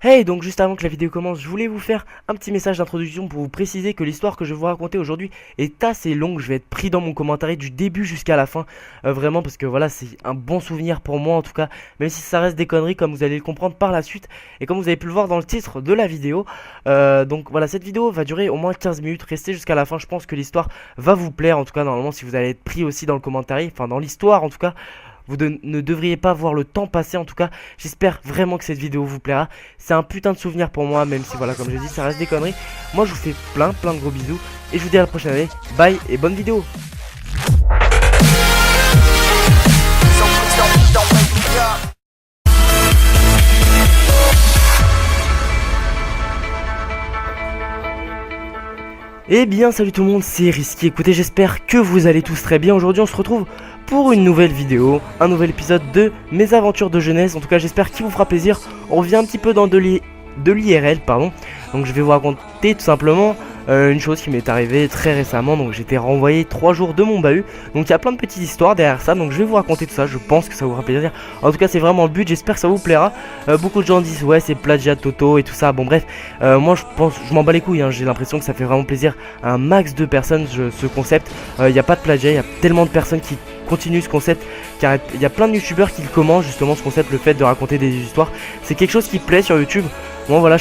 Hey, donc juste avant que la vidéo commence, je voulais vous faire un petit message d'introduction pour vous préciser que l'histoire que je vais vous raconter aujourd'hui est assez longue. Je vais être pris dans mon commentaire du début jusqu'à la fin, vraiment parce que voilà, c'est un bon souvenir pour moi en tout cas, même si ça reste des conneries comme vous allez le comprendre par la suite et comme vous avez pu le voir dans le titre de la vidéo. Donc voilà, cette vidéo va durer au moins 15 minutes, restez jusqu'à la fin, je pense que l'histoire va vous plaire en tout cas normalement si vous allez être pris aussi dans le commentaire, enfin dans l'histoire en tout cas. Ne devriez pas voir le temps passer en tout cas. J'espère vraiment que cette vidéo vous plaira. C'est un putain de souvenir pour moi, même si voilà, comme j'ai dit, ça reste des conneries. Moi je vous fais plein de gros bisous. Et je vous dis à la prochaine année. Bye et bonne vidéo. Eh bien salut tout le monde, c'est Risky. Écoutez, j'espère que vous allez tous très bien. Aujourd'hui on se retrouve pour une nouvelle vidéo, un nouvel épisode de mes aventures de jeunesse. En tout cas j'espère qu'il vous fera plaisir. On revient un petit peu dans de l'IRL, pardon. Donc je vais vous raconter tout simplement une chose qui m'est arrivée très récemment. Donc j'ai été renvoyé 3 jours de mon bahut. Donc il y a plein de petites histoires derrière ça. Donc je vais vous raconter tout ça, je pense que ça vous fera plaisir. En tout cas c'est vraiment le but, j'espère que ça vous plaira. Beaucoup de gens disent ouais c'est plagiat Toto et tout ça. Bon bref, moi je m'en bats les couilles, hein. J'ai l'impression que ça fait vraiment plaisir à un max de personnes ce concept. Il n'y a pas de plagiat, il y a tellement de personnes qui continuent ce concept, car il y a plein de youtubeurs qui le commencent justement ce concept, le fait de raconter des histoires. C'est quelque chose qui plaît sur YouTube. Moi voilà,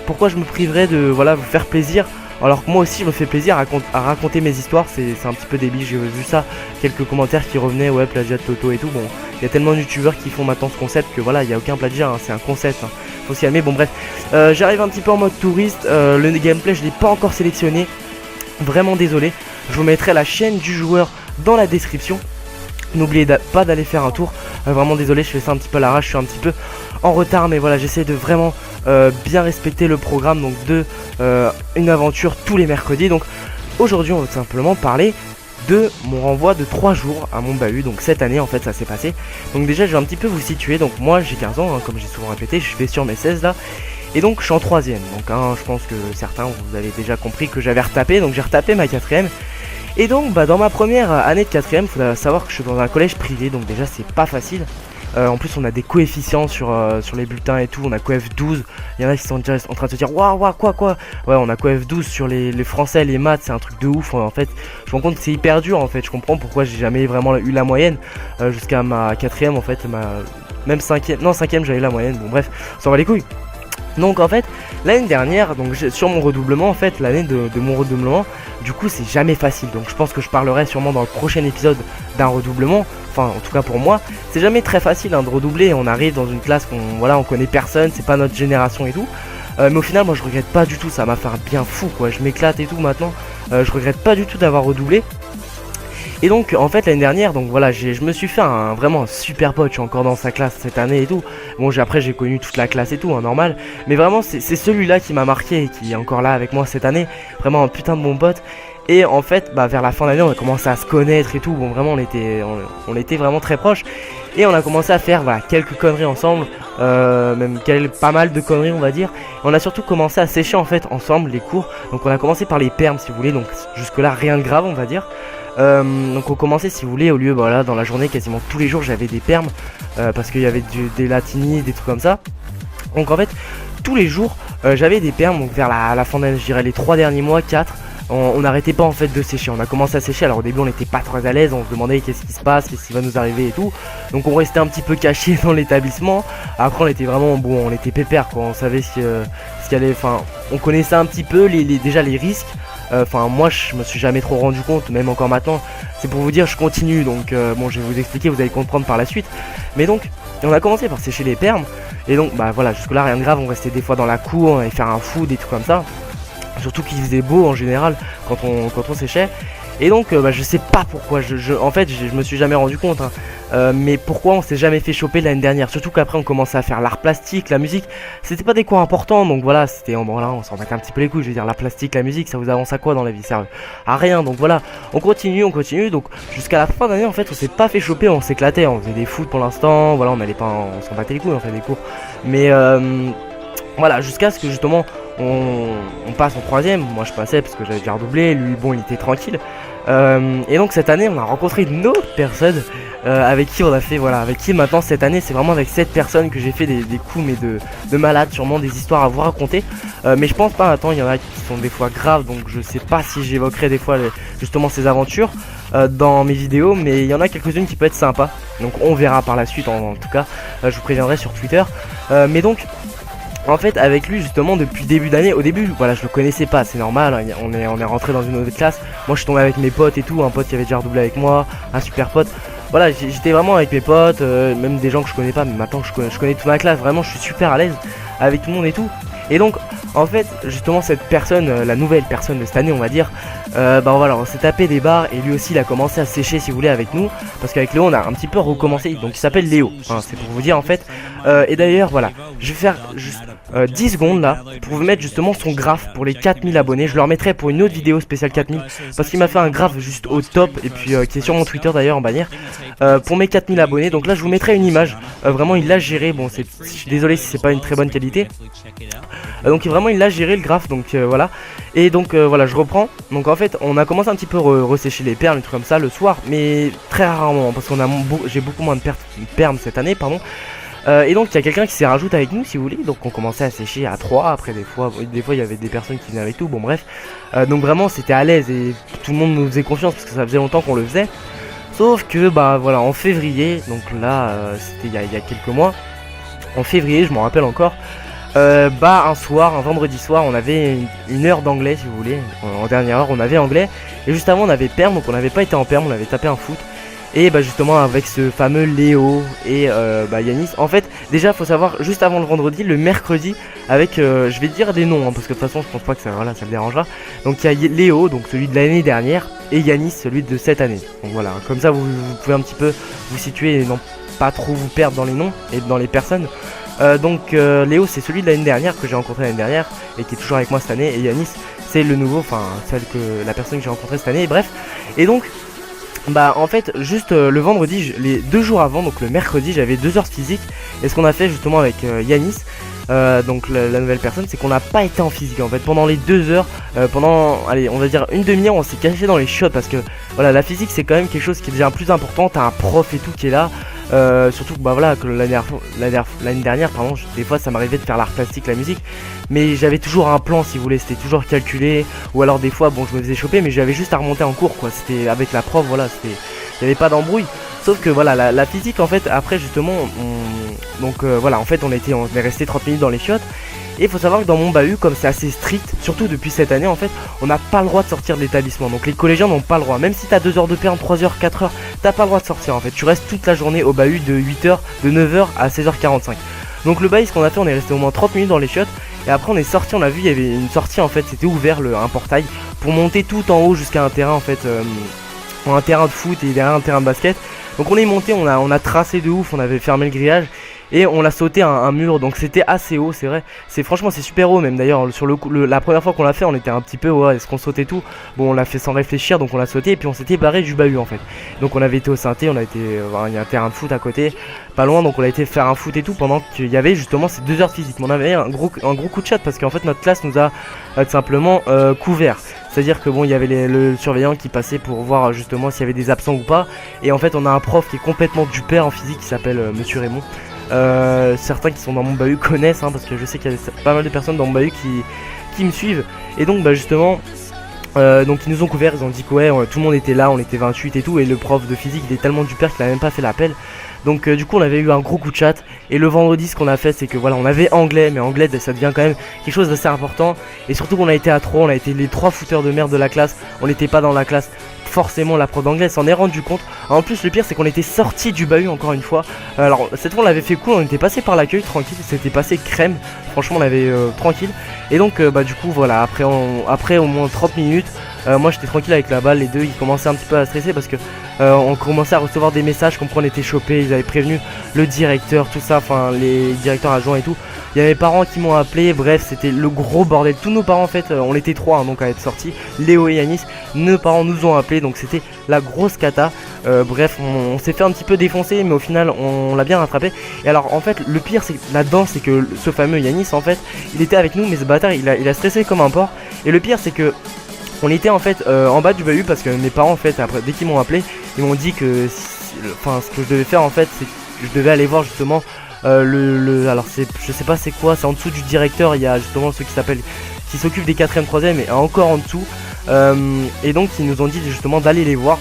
pourquoi je me priverais de voilà, vous faire plaisir alors que moi aussi je me fais plaisir à raconter mes histoires. C'est un petit peu débile, j'ai vu ça, quelques commentaires qui revenaient, ouais plagiat de Toto et tout. Bon, il y a tellement de youtubeurs qui font maintenant ce concept que voilà, il n'y a aucun plagiat, hein, c'est un concept, hein. Faut s'y calmer, bon bref. J'arrive un petit peu en mode touriste, le gameplay je l'ai pas encore sélectionné, vraiment désolé. Je vous mettrai la chaîne du joueur dans la description. N'oubliez pas d'aller faire un tour, vraiment désolé, je fais ça un petit peu à l'arrache, je suis un petit peu en retard, mais voilà, j'essaie de vraiment bien respecter le programme donc de une aventure tous les mercredis. Donc aujourd'hui on va tout simplement parler de mon renvoi de 3 jours à mon bahut. Donc cette année en fait ça s'est passé. Donc déjà je vais un petit peu vous situer. Donc moi j'ai 15 ans, hein, comme j'ai souvent répété, je vais sur mes 16 là. Et donc je suis en 3ème. Donc hein, je pense que certains vous avez déjà compris que j'avais retapé. Donc j'ai retapé ma 4ème. Et donc bah, dans ma première année de 4ème, il faut savoir que je suis dans un collège privé. Donc déjà c'est pas facile. En plus on a des coefficients sur les bulletins et tout. On a coef 12. Il y en a qui sont déjà en train de se dire waouh quoi. Ouais, on a coef 12 sur les français, les maths, c'est un truc de ouf. En fait je me rends compte que c'est hyper dur. En fait je comprends pourquoi j'ai jamais vraiment eu la moyenne jusqu'à ma 4ème. En fait même 5ème, non 5ème j'avais la moyenne. Bon bref, ça va les couilles. Donc en fait l'année dernière, donc sur mon redoublement, en fait l'année de mon redoublement, du coup c'est jamais facile. Donc je pense que je parlerai sûrement dans le prochain épisode d'un redoublement. Enfin en tout cas pour moi c'est jamais très facile hein, de redoubler. On arrive dans une classe on connaît personne, c'est pas notre génération et tout. Mais au final moi je regrette pas du tout, ça m'a fait un bien fou quoi. Je m'éclate et tout maintenant. Je regrette pas du tout d'avoir redoublé. Et donc en fait l'année dernière, donc voilà, je me suis fait vraiment un super pote. Je suis encore dans sa classe cette année et tout. Bon après j'ai connu toute la classe et tout, hein, normal. Mais vraiment c'est celui-là qui m'a marqué et qui est encore là avec moi cette année. Vraiment un putain de bon pote. Et en fait bah, vers la fin d'année on a commencé à se connaître et tout. Bon vraiment on était vraiment très proches. Et on a commencé à faire voilà, quelques conneries ensemble, même pas mal de conneries on va dire. Et on a surtout commencé à sécher en fait ensemble les cours. Donc on a commencé par les permes si vous voulez. Donc jusque là rien de grave on va dire. Donc on commençait si vous voulez au lieu voilà dans la journée quasiment tous les jours j'avais des permes parce qu'il y avait des latini, des trucs comme ça. Donc en fait tous les jours j'avais des permes. Donc vers la fin d'année je dirais les 3 derniers mois, 4, on n'arrêtait pas en fait de sécher. On a commencé à sécher, alors au début on n'était pas très à l'aise, on se demandait qu'est-ce qui se passe, qu'est-ce qui va nous arriver et tout. Donc on restait un petit peu caché dans l'établissement. Après on était vraiment bon, on était pépère quoi, on savait ce qu'il allait, enfin on connaissait un petit peu déjà les risques. Enfin moi je me suis jamais trop rendu compte, même encore maintenant. C'est pour vous dire je continue, donc bon je vais vous expliquer, vous allez comprendre par la suite. Mais donc on a commencé par sécher les permes. Et donc bah voilà, jusque là rien de grave, on restait des fois dans la cour, on allait faire un foot, des trucs comme ça. Surtout qu'il faisait beau en général quand on séchait. Et donc bah, je sais pas pourquoi, en fait je me suis jamais rendu compte hein. Mais pourquoi on s'est jamais fait choper l'année dernière. Surtout qu'après on commençait à faire l'art plastique, la musique. C'était pas des cours importants donc voilà, c'était bon, là on s'en battait un petit peu les couilles. Je veux dire la plastique, la musique, ça vous avance à quoi dans la vie, sérieux? À rien. Donc voilà, on continue. Donc jusqu'à la fin d'année en fait on s'est pas fait choper, on s'éclatait, on faisait des foot pour l'instant. Voilà, on s'en battait les couilles, on fait des cours. Mais Voilà, jusqu'à ce que justement on passe en troisième. Moi je passais parce que j'avais déjà redoublé, lui bon il était tranquille. Et donc cette année on a rencontré une autre personne avec qui on a fait, voilà, avec qui maintenant cette année c'est vraiment avec cette personne que j'ai fait des coups mais de malade, sûrement des histoires à vous raconter. Mais je pense pas, attends, il y en a qui sont des fois graves, donc je sais pas si j'évoquerai des fois justement ces aventures dans mes vidéos, mais il y en a quelques-unes qui peuvent être sympas. Donc on verra par la suite, en tout cas je vous préviendrai sur Twitter. Mais donc en fait avec lui justement depuis début d'année, au début voilà je le connaissais pas, c'est normal, hein, on est rentré dans une autre classe. Moi je suis tombé avec mes potes et tout, un pote qui avait déjà redoublé avec moi, un super pote. Voilà, j'étais vraiment avec mes potes, même des gens que je connais pas, mais maintenant je connais toute ma classe, vraiment je suis super à l'aise avec tout le monde et tout. Et donc en fait justement cette personne, la nouvelle personne de cette année on va dire, bah voilà, on s'est tapé des barres et lui aussi il a commencé à sécher si vous voulez avec nous, parce qu'avec Léo on a un petit peu recommencé, donc il s'appelle Léo, hein, c'est pour vous dire en fait. Et d'ailleurs voilà, je vais faire juste 10 secondes là pour vous mettre justement son graphe pour les 4000 abonnés. Je le remettrai pour une autre vidéo spéciale 4000 parce qu'il m'a fait un graphe juste au top, et puis qui est sur mon Twitter d'ailleurs en bannière, pour mes 4000 abonnés. Donc là je vous mettrai une image, vraiment il l'a géré, bon je suis désolé si c'est pas une très bonne qualité, donc vraiment il l'a géré le graphe, donc voilà. Et donc voilà, je reprends. Donc en fait on a commencé un petit peu ressécher les perles, des trucs comme ça le soir, mais très rarement parce qu'on a j'ai beaucoup moins de perles cette année, pardon. Et donc il y a quelqu'un qui s'est rajouté avec nous si vous voulez, donc on commençait à sécher à 3, après des fois il y avait des personnes qui venaient avec nous, bon bref. Donc vraiment c'était à l'aise et tout le monde nous faisait confiance parce que ça faisait longtemps qu'on le faisait. Sauf que bah voilà, en février, donc là c'était il y a quelques mois, en février je m'en rappelle encore, bah un soir, un vendredi soir, on avait une heure d'anglais si vous voulez, en dernière heure on avait anglais, et juste avant on avait perm, donc on n'avait pas été en perm, on avait tapé un foot. Et bah justement avec ce fameux Léo et bah Yanis. En fait déjà faut savoir, juste avant le vendredi, le mercredi, avec je vais dire des noms hein, parce que de toute façon je pense pas que ça, voilà, ça le dérangera. Donc il y a Léo, donc celui de l'année dernière, et Yanis, celui de cette année. Donc voilà, comme ça vous pouvez un petit peu vous situer et non pas trop vous perdre dans les noms et dans les personnes. Donc Léo c'est celui de l'année dernière que j'ai rencontré l'année dernière et qui est toujours avec moi cette année, et Yanis c'est le nouveau, enfin la personne que j'ai rencontrée cette année, et bref. Et donc bah en fait juste le vendredi, les 2 jours avant, donc le mercredi, j'avais 2 heures physique. Et ce qu'on a fait justement avec Yanis, donc la nouvelle personne, c'est qu'on n'a pas été en physique en fait pendant les 2 heures. Pendant, allez, on va dire une demi-heure, on s'est caché dans les chiottes parce que voilà, la physique c'est quand même quelque chose qui est déjà plus important. T'as un prof et tout qui est là, surtout que bah voilà, que l'année dernière pardon, des fois ça m'arrivait de faire l'art plastique, la musique, mais j'avais toujours un plan si vous voulez, c'était toujours calculé. Ou alors des fois bon je me faisais choper, mais j'avais juste à remonter en cours quoi, c'était avec la prof, voilà, c'était, il n'y avait pas d'embrouille. Sauf que voilà, la physique en fait après justement donc voilà, en fait on est resté 30 minutes dans les chiottes. Et il faut savoir que dans mon bahut, comme c'est assez strict, surtout depuis cette année en fait, on n'a pas le droit de sortir de l'établissement. Donc les collégiens n'ont pas le droit, même si t'as 2 heures de perm, 3 heures, 4 heures, t'as pas le droit de sortir en fait. Tu restes toute la journée au bahut de 8h, de 9h à 16h45. Donc le bahut, ce qu'on a fait, on est resté au moins 30 minutes dans les chiottes. Et après on est sorti, on a vu, il y avait une sortie en fait, c'était ouvert un portail pour monter tout en haut jusqu'à un terrain en fait, un terrain de foot et derrière un terrain de basket. Donc on est monté, on a tracé de ouf, on avait fermé le grillage. Et on l'a sauté un mur, donc c'était assez haut, c'est vrai. Franchement c'est super haut même d'ailleurs. Sur la première fois qu'on l'a fait, on était un petit peu ouais, est-ce qu'on sautait tout. Bon on l'a fait sans réfléchir, donc on l'a sauté et puis on s'était barré du bahut en fait. Donc on avait été au synthé, il y a un terrain de foot à côté, pas loin, donc on a été faire un foot et tout pendant qu'il y avait justement ces 2 heures de physique. Mais on avait un gros coup de chat parce qu'en fait notre classe nous a tout simplement couvert. C'est-à-dire que bon, il y avait le surveillant qui passait pour voir justement s'il y avait des absents ou pas. Et en fait on a un prof qui est complètement du père en physique qui s'appelle Monsieur Raymond. Certains qui sont dans mon bahut connaissent hein, parce que je sais qu'il y a pas mal de personnes dans mon bahut qui me suivent. Et donc bah justement donc ils nous ont couverts, ils ont dit que ouais, tout le monde était là, on était 28 et tout. Et le prof de physique il est tellement du père qu'il a même pas fait l'appel. Donc du coup on avait eu un gros coup de chat. Et le vendredi ce qu'on a fait c'est que voilà, on avait anglais, mais anglais ça devient quand même quelque chose d'assez important. Et surtout qu'on a été à 3, on a été les 3 fouteurs de merde de la classe. On n'était pas dans la classe. Forcément la prof d'anglais s'en est rendu compte. En plus le pire c'est qu'on était sorti du bahut encore une fois. Alors cette fois on l'avait fait cool, on était passé par l'accueil tranquille, c'était passé crème. Franchement on avait tranquille. Et donc bah du coup voilà, après au moins 30 minutes, moi j'étais tranquille avec la balle, les deux ils commençaient un petit peu à stresser parce que on commençait à recevoir des messages comme quoi on était chopé, ils avaient prévenu le directeur, tout ça, enfin les directeurs adjoints et tout. Il y avait mes parents qui m'ont appelé, bref c'était le gros bordel. Tous nos parents en fait, on était 3 hein, donc à être sortis, Léo et Yanis, nos parents nous ont appelé, donc c'était la grosse cata. Bref, on s'est fait un petit peu défoncer, mais au final on l'a bien rattrapé. Et alors en fait le pire c'est là-dedans, c'est que ce fameux Yanis en fait, il était avec nous, mais ce bâtard il a stressé comme un porc. Et le pire c'est que on était en fait en bas du bahut, parce que mes parents en fait après, dès qu'ils m'ont appelé, ils m'ont dit que enfin ce que je devais faire en fait, c'est que je devais aller voir justement alors c'est, je sais pas c'est quoi, c'est en dessous du directeur, il y a justement ceux qui s'occupent des 4ème, 3ème et encore en dessous. Et donc ils nous ont dit justement d'aller les voir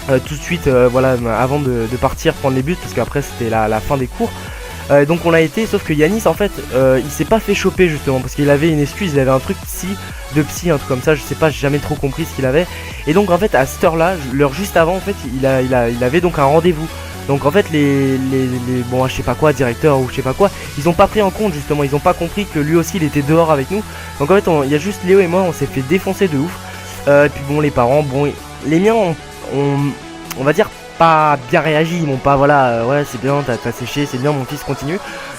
tout de suite, voilà, avant de partir prendre les bus, parce qu'après c'était la fin des cours. Donc on a été, sauf que Yanis en fait il s'est pas fait choper justement parce qu'il avait une excuse, il avait un truc de psy, un truc comme ça, je sais pas, j'ai jamais trop compris ce qu'il avait. Et donc en fait à cette heure là, l'heure juste avant en fait, il avait donc un rendez-vous. Donc en fait bon je sais pas quoi, directeur ou je sais pas quoi, ils ont pas pris en compte justement, ils ont pas compris que lui aussi il était dehors avec nous. Donc en fait il y a juste Léo et moi, on s'est fait défoncer de ouf. Et puis bon les parents, bon les miens on va dire pas bien réagi, ils m'ont pas voilà ouais c'est bien, t'as séché, c'est bien mon fils, continue.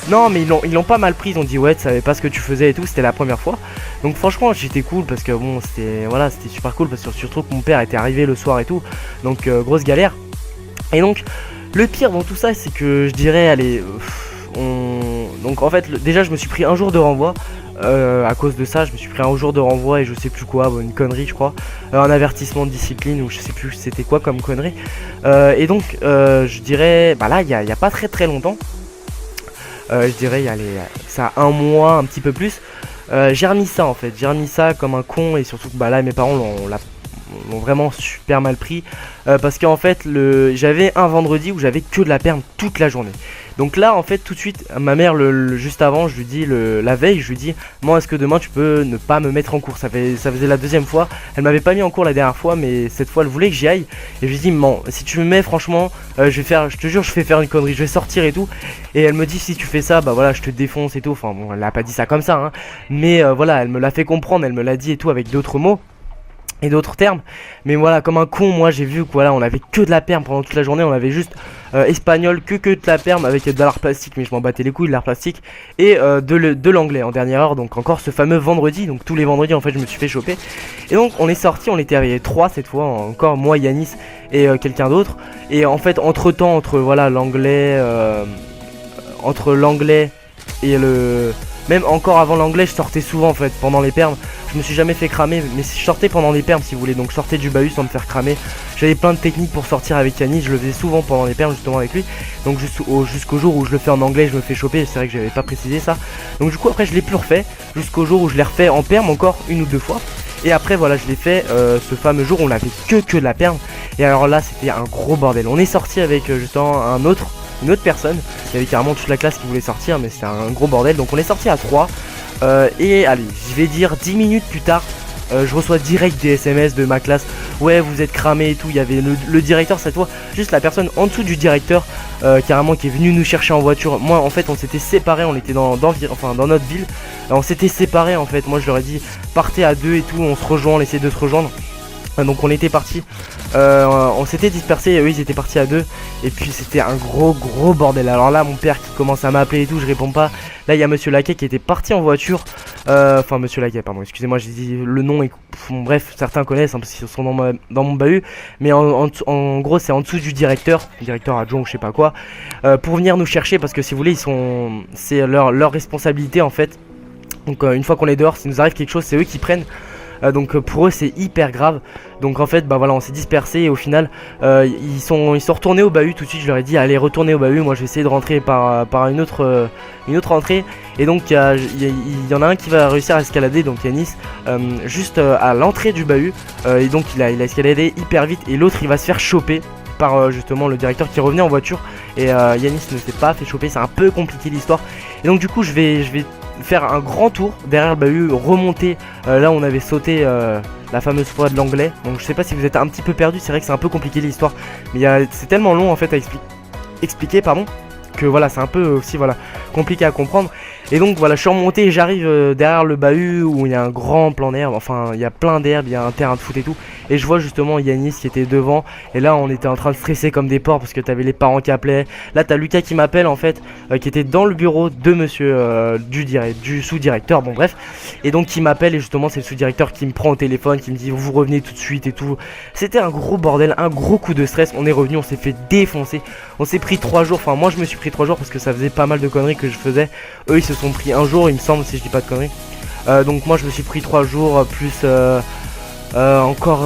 Non mais ils l'ont pas mal pris, ils ont dit ouais tu savais pas ce que tu faisais et tout, c'était la première fois. Donc franchement j'étais cool parce que bon c'était voilà, c'était super cool parce que surtout que mon père était arrivé le soir et tout. Donc grosse galère. Et donc le pire dans tout ça c'est que je dirais allez donc en fait déjà je me suis pris un jour de renvoi. À cause de ça je me suis pris un jour de renvoi et je sais plus quoi, bon, une connerie je crois, un avertissement de discipline ou je sais plus c'était quoi comme connerie. Et donc je dirais bah là il y a pas très longtemps, je dirais il y a ça a un mois, un petit peu plus, j'ai remis ça en fait, j'ai remis ça comme un con. Et surtout que bah là mes parents l'ont vraiment super mal pris, parce qu'en fait j'avais un vendredi où j'avais que de la perme toute la journée. Donc là en fait tout de suite ma mère juste avant, je lui dis la veille, je lui dis moi est-ce que demain tu peux ne pas me mettre en cours, ça faisait la 2ème fois, elle m'avait pas mis en cours la dernière fois mais cette fois elle voulait que j'y aille. Et je lui dis man, si tu me mets franchement je te jure je fais faire une connerie, je vais sortir et tout. Et elle me dit si tu fais ça bah voilà je te défonce et tout. Enfin bon elle a pas dit ça comme ça hein, mais voilà elle me l'a fait comprendre, elle me l'a dit et tout avec d'autres mots et d'autres termes. Mais voilà comme un con moi j'ai vu que voilà on avait que de la perme pendant toute la journée, on avait juste espagnol, que de la perme avec de l'art plastique, mais je m'en battais les couilles de l'art plastique, et de l'anglais en dernière heure. Donc encore ce fameux vendredi, donc tous les vendredis en fait je me suis fait choper. Et donc on est sorti, on était arrivés 3 cette fois, encore moi, Yanis et quelqu'un d'autre. Et en fait entre temps, voilà l'anglais, entre l'anglais et même encore avant l'anglais, je sortais souvent en fait pendant les permes. Je me suis jamais fait cramer, mais je sortais pendant les permes si vous voulez. Donc je sortais du bahut sans me faire cramer. J'avais plein de techniques pour sortir avec Yanis, je le faisais souvent pendant les permes justement avec lui. Donc jusqu'au jour où je le fais en anglais, je me fais choper. C'est vrai que j'avais pas précisé ça. Donc du coup après je l'ai plus refait, jusqu'au jour où je l'ai refait en perme encore 1 ou 2 fois. Et après voilà je l'ai fait ce fameux jour où on avait que de la perme. Et alors là c'était un gros bordel. On est sorti avec justement une autre personne. Il y avait carrément toute la classe qui voulait sortir, mais c'était un gros bordel. Donc on est sorti à 3. Et allez, je vais dire 10 minutes plus tard, je reçois direct des SMS de ma classe. Ouais vous êtes cramé et tout. Il y avait le directeur cette fois, juste la personne en dessous du directeur carrément qui est venu nous chercher en voiture. Moi en fait on s'était séparés, on était dans notre ville, on s'était séparés en fait. Moi je leur ai dit partez à 2 et tout, on se rejoint, on essaie de se rejoindre. Donc on était partis, on s'était dispersés et eux ils étaient partis à 2. Et puis c'était un gros bordel. Alors là mon père qui commence à m'appeler et tout, je réponds pas. Là il y a monsieur Laquet qui était parti en voiture, enfin monsieur Laquet pardon, excusez-moi j'ai dit le nom et bref certains connaissent hein, parce qu'ils sont dans mon bahut. Mais en gros c'est en dessous du directeur adjoint ou je sais pas quoi, pour venir nous chercher parce que si vous voulez c'est leur responsabilité en fait. Donc une fois qu'on est dehors, s'il nous arrive quelque chose c'est eux qui prennent. Donc pour eux c'est hyper grave. Donc en fait bah voilà on s'est dispersé et au final ils sont retournés au bahut tout de suite. Je leur ai dit allez retournez au bahut, moi je vais essayer de rentrer par une autre entrée. Et donc il y en a un qui va réussir à escalader, donc Yanis, juste à l'entrée du bahut. Et donc il a escaladé hyper vite et l'autre il va se faire choper par justement le directeur qui revenait en voiture. Et Yanis ne s'est pas fait choper, c'est un peu compliqué l'histoire. Et donc du coup je vais faire un grand tour derrière le bahut, remonter là où on avait sauté la fameuse fois de l'anglais. Donc je sais pas si vous êtes un petit peu perdu, c'est vrai que c'est un peu compliqué l'histoire, mais c'est tellement long en fait à expliquer pardon, que voilà c'est un peu aussi voilà compliqué à comprendre. Et donc voilà, je suis remonté et j'arrive derrière le bahut où il y a un grand plan d'herbe, enfin il y a plein d'herbes, il y a un terrain de foot et tout. Et je vois justement Yanis qui était devant. Et là on était en train de stresser comme des porcs parce que t'avais les parents qui appelaient. Là t'as Lucas qui m'appelle en fait, qui était dans le bureau de monsieur du sous-directeur, bon bref. Et donc qui m'appelle et justement c'est le sous-directeur qui me prend au téléphone, qui me dit vous revenez tout de suite et tout. C'était un gros bordel, un gros coup de stress. On est revenu, on s'est fait défoncer. On s'est pris 3 jours, enfin moi je me suis pris 3 jours parce que ça faisait pas mal de conneries que je faisais. Eux ils se sont pris un jour il me semble si je dis pas de conneries. Donc moi je me suis pris 3 jours plus encore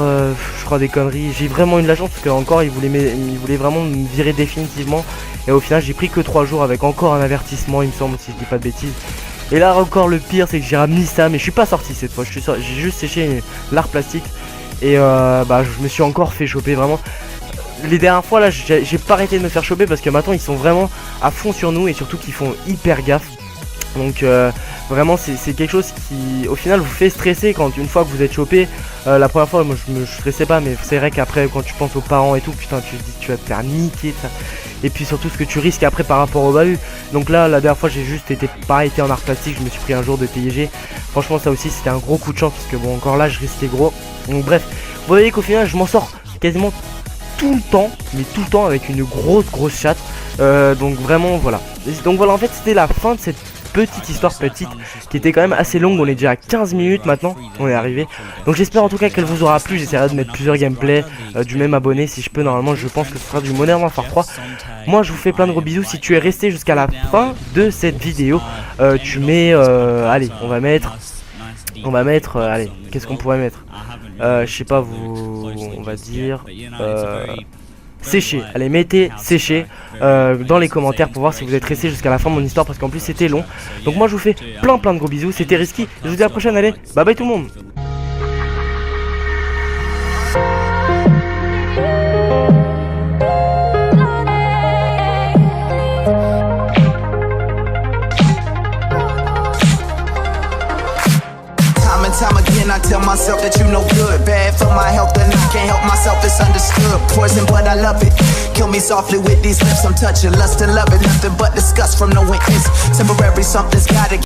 je crois des conneries. J'ai vraiment eu de la chance parce que encore ils voulaient vraiment me virer définitivement. Et au final j'ai pris que 3 jours avec encore un avertissement il me semble si je dis pas de bêtises. Et là encore le pire c'est que j'ai ramené ça mais je suis pas sorti cette fois. J'ai juste séché l'art plastique. Et bah je me suis encore fait choper vraiment. Les dernières fois là j'ai pas arrêté de me faire choper parce que maintenant ils sont vraiment à fond sur nous et surtout qu'ils font hyper gaffe. Donc vraiment c'est quelque chose qui au final vous fait stresser quand une fois que vous êtes chopé. La première fois moi je me stressais pas mais c'est vrai qu'après quand tu penses aux parents et tout putain tu te dis tu vas te faire niquer ça. Et puis surtout ce que tu risques après par rapport au bahut. Donc là la dernière fois j'ai juste été en art plastique, je me suis pris un jour de TIG. Franchement ça aussi c'était un gros coup de chance parce que bon encore là je risquais gros. Donc bref, vous voyez qu'au final je m'en sors quasiment tout le temps, mais tout le temps avec une grosse chatte. Donc vraiment voilà. Donc voilà en fait c'était la fin de cette petite histoire qui était quand même assez longue. On est déjà à 15 minutes maintenant, on est arrivé. Donc j'espère en tout cas qu'elle vous aura plu. J'essaierai de mettre plusieurs gameplays du même abonné si je peux. Normalement je pense que ce sera du Modern Warfare 3. Moi je vous fais plein de gros bisous. Si tu es resté jusqu'à la fin de cette vidéo, tu mets allez on va mettre allez qu'est-ce qu'on pourrait mettre, je sais pas on va dire sécher, allez mettez sécher dans les commentaires pour voir si vous êtes resté jusqu'à la fin de mon histoire parce qu'en plus c'était long. Donc moi je vous fais plein de gros bisous, c'était Risky, je vous dis à la prochaine, allez bye bye tout le monde. Time again I tell myself that you no good. Bad for my health and I can't help myself, it's understood. Poison but I love it. Kill me softly with these lips I'm touching. Lust and love it, nothing but disgust from no witness. Temporary something's gotta